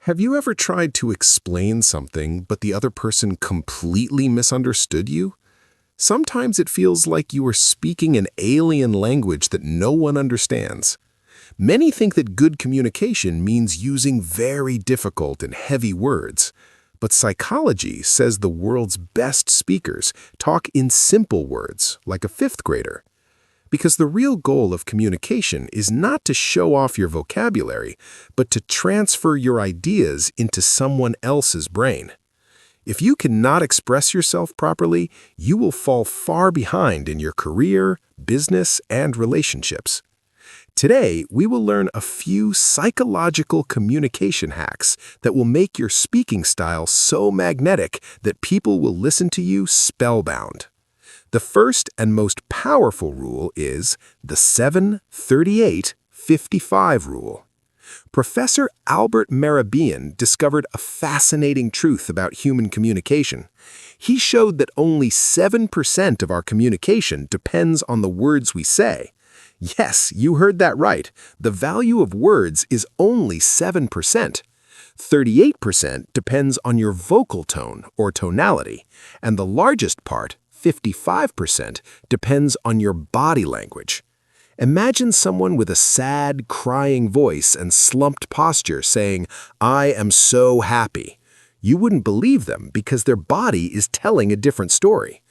Have you ever tried to explain something, but the other person completely misunderstood you? Sometimes it feels like you are speaking an alien language that no one understands. Many think that good communication means using very difficult and heavy words. But psychology says the world's best speakers talk in simple words, like a fifth grader. Because the real goal of communication is not to show off your vocabulary, but to transfer your ideas into someone else's brain. If you cannot express yourself properly, you will fall far behind in your career, business, and relationships. Today, we will learn a few psychological communication hacks that will make your speaking style so magnetic that people will listen to you spellbound. The first and most powerful rule is the 7-38-55 rule. Professor Albert Mehrabian discovered a fascinating truth about human communication. He showed that only 7% of our communication depends on the words we say. Yes, you heard that right. The value of words is only 7%. 38% depends on your vocal tone or tonality, and the largest part, 55%, depends on your body language. Imagine someone with a sad, crying voice and slumped posture saying, "I am so happy." You wouldn't believe them because their body is telling a different story.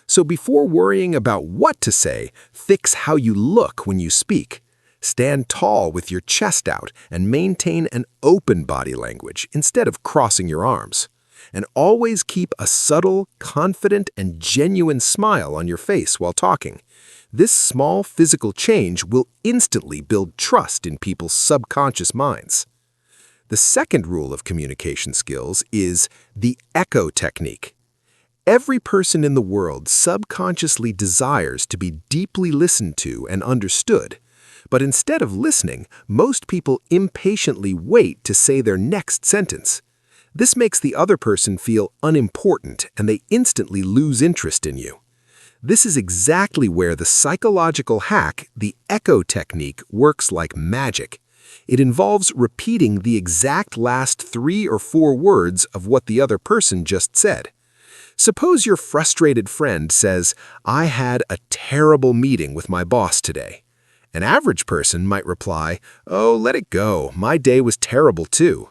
So before worrying about what to say, fix how you look when you speak. Stand tall with your chest out and maintain an open body language instead of crossing your arms. And always keep a subtle, confident, and genuine smile on your face while talking. This small physical change will instantly build trust in people's subconscious minds. The second rule of communication skills is the echo technique. Every person in the world subconsciously desires to be deeply listened to and understood. But instead of listening, most people impatiently wait to say their next sentence. This makes the other person feel unimportant and they instantly lose interest in you. This is exactly where the psychological hack, the echo technique, works like magic. It involves repeating the exact last 3 or 4 words of what the other person just said. Suppose your frustrated friend says, "I had a terrible meeting with my boss today." An average person might reply, "Oh, let it go. My day was terrible too."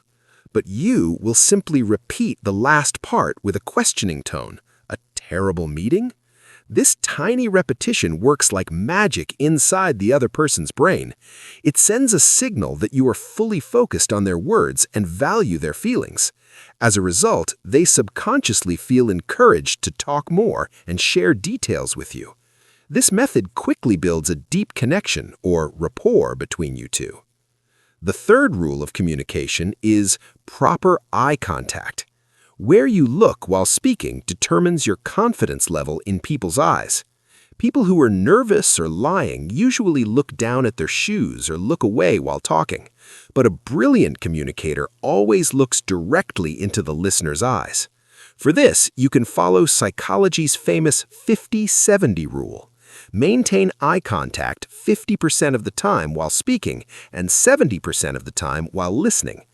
But you will simply repeat the last part with a questioning tone. A terrible meeting? This tiny repetition works like magic inside the other person's brain. It sends a signal that you are fully focused on their words and value their feelings. As a result, they subconsciously feel encouraged to talk more and share details with you. This method quickly builds a deep connection or rapport between you two. The third rule of communication is proper eye contact. Where you look while speaking determines your confidence level in people's eyes. People who are nervous or lying usually look down at their shoes or look away while talking. But a brilliant communicator always looks directly into the listener's eyes. For this, you can follow psychology's famous 50-70 rule. Maintain eye contact 50% of the time while speaking and 70% of the time while listening.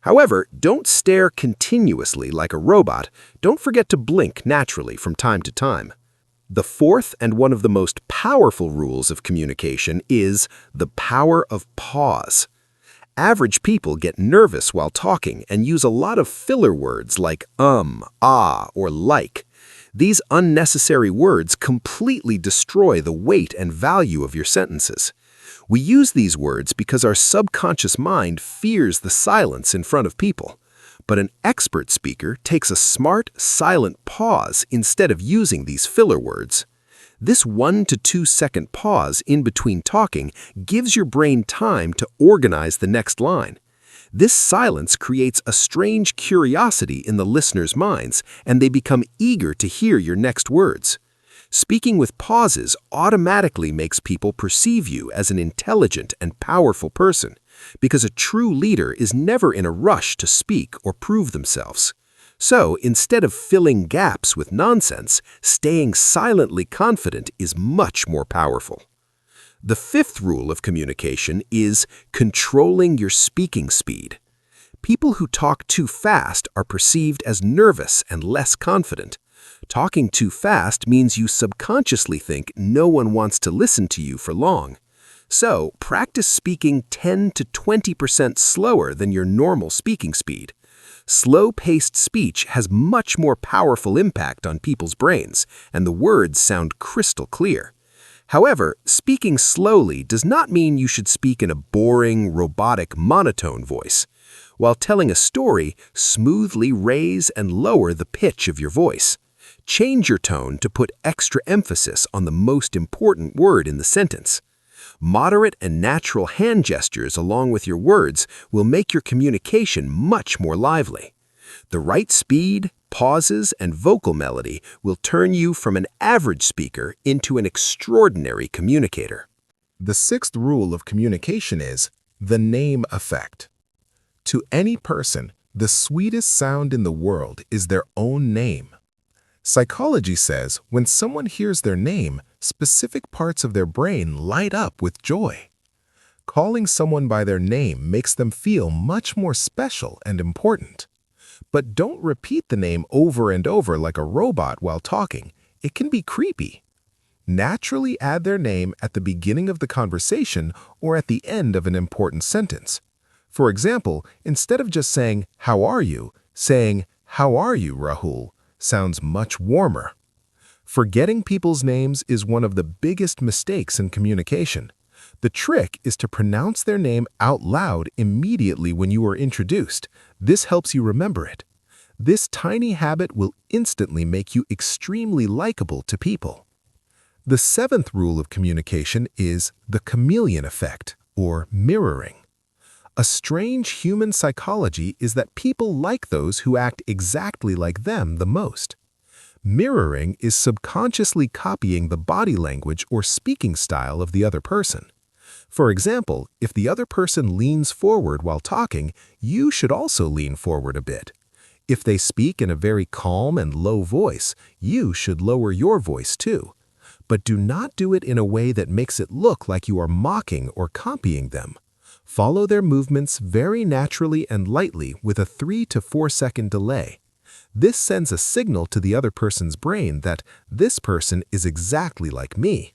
However, don't stare continuously like a robot. Don't forget to blink naturally from time to time. The fourth and one of the most powerful rules of communication is the power of pause. Average people get nervous while talking and use a lot of filler words like ah, or like. These unnecessary words completely destroy the weight and value of your sentences. We use these words because our subconscious mind fears the silence in front of people. But an expert speaker takes a smart, silent pause instead of using these filler words. This 1 to 2 second pause in between talking gives your brain time to organize the next line. This silence creates a strange curiosity in the listener's minds, and they become eager to hear your next words. Speaking with pauses automatically makes people perceive you as an intelligent and powerful person, because a true leader is never in a rush to speak or prove themselves. So, instead of filling gaps with nonsense, staying silently confident is much more powerful. The fifth rule of communication is controlling your speaking speed. People who talk too fast are perceived as nervous and less confident. Talking too fast means you subconsciously think no one wants to listen to you for long. So, practice speaking 10 to 20% slower than your normal speaking speed. Slow-paced speech has much more powerful impact on people's brains, and the words sound crystal clear. However, speaking slowly does not mean you should speak in a boring, robotic, monotone voice. While telling a story, smoothly raise and lower the pitch of your voice. Change your tone to put extra emphasis on the most important word in the sentence. Moderate and natural hand gestures along with your words will make your communication much more lively. The right speed, pauses, and vocal melody will turn you from an average speaker into an extraordinary communicator. The sixth rule of communication is the name effect. To any person, the sweetest sound in the world is their own name. Psychology says when someone hears their name, specific parts of their brain light up with joy. Calling someone by their name makes them feel much more special and important. But don't repeat the name over and over like a robot while talking. It can be creepy. Naturally add their name at the beginning of the conversation or at the end of an important sentence. For example, instead of just saying, "How are you?" saying, "How are you, Rahul?" sounds much warmer. Forgetting people's names is one of the biggest mistakes in communication. The trick is to pronounce their name out loud immediately when you are introduced. This helps you remember it. This tiny habit will instantly make you extremely likable to people. The seventh rule of communication is the chameleon effect, or mirroring. A strange human psychology is that people like those who act exactly like them the most. Mirroring is subconsciously copying the body language or speaking style of the other person. For example, if the other person leans forward while talking, you should also lean forward a bit. If they speak in a very calm and low voice, you should lower your voice too. But do not do it in a way that makes it look like you are mocking or copying them. Follow their movements very naturally and lightly with a 3 to 4 second delay. This sends a signal to the other person's brain that this person is exactly like me.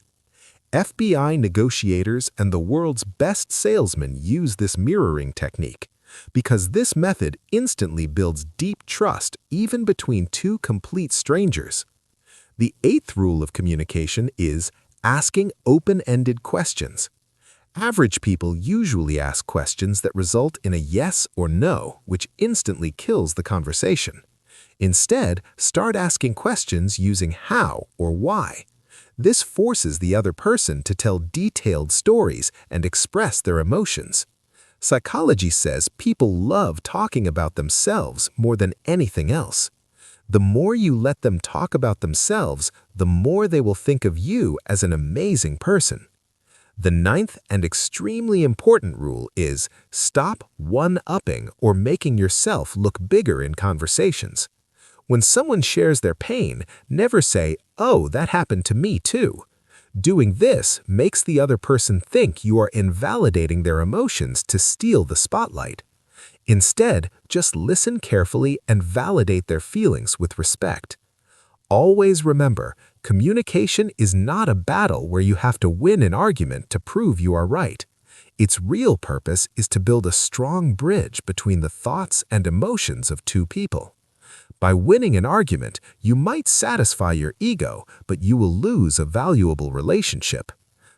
FBI negotiators and the world's best salesmen use this mirroring technique because this method instantly builds deep trust even between two complete strangers. The eighth rule of communication is asking open-ended questions. Average people usually ask questions that result in a yes or no, which instantly kills the conversation. Instead, start asking questions using how or why. This forces the other person to tell detailed stories and express their emotions. Psychology says people love talking about themselves more than anything else. The more you let them talk about themselves, the more they will think of you as an amazing person. The ninth and extremely important rule is stop one-upping or making yourself look bigger in conversations. When someone shares their pain, never say, "Oh, that happened to me too." Doing this makes the other person think you are invalidating their emotions to steal the spotlight. Instead, just listen carefully and validate their feelings with respect. Always remember, communication is not a battle where you have to win an argument to prove you are right. Its real purpose is to build a strong bridge between the thoughts and emotions of two people. By winning an argument, you might satisfy your ego, but you will lose a valuable relationship.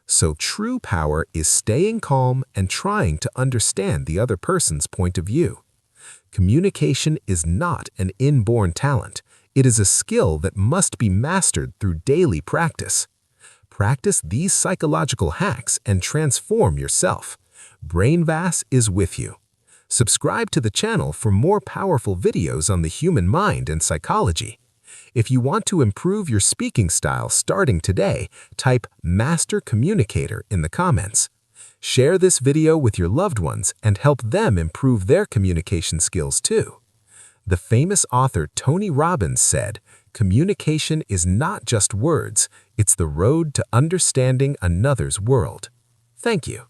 So true power is staying calm and trying to understand the other person's point of view. Communication is not an inborn talent. It is a skill that must be mastered through daily practice. Practice these psychological hacks and transform yourself. BrainVas is with you. Subscribe to the channel for more powerful videos on the human mind and psychology. If you want to improve your speaking style starting today, type Master Communicator in the comments. Share this video with your loved ones and help them improve their communication skills too. The famous author Tony Robbins said, "Communication is not just words, it's the road to understanding another's world." Thank you.